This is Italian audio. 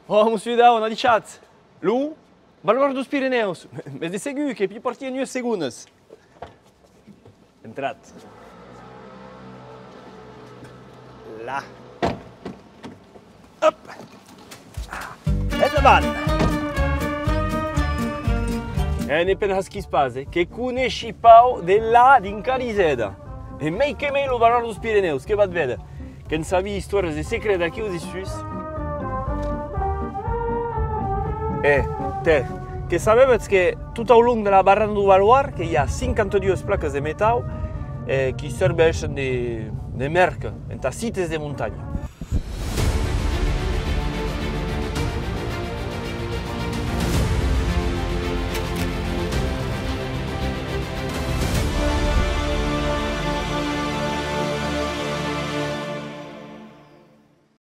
Oh, monsieur da, on a dit chat. Lou, Valor dos Pirineus. Mais de ségur, que puis partir en 2 segundos. Entrat. Là. Hop. E davant. E ne pensa che spase, che conosci pau de là din Cariseda. E mei che me lo Valor dos Pirineus, che va a vedere. Che non savi storie secrete qui di Suisse. Te, che sapevate che tutto al lungo della Barranca du Valoir che hi ha 52 placas de metall che serveixen de merca en tas sites de muntanya.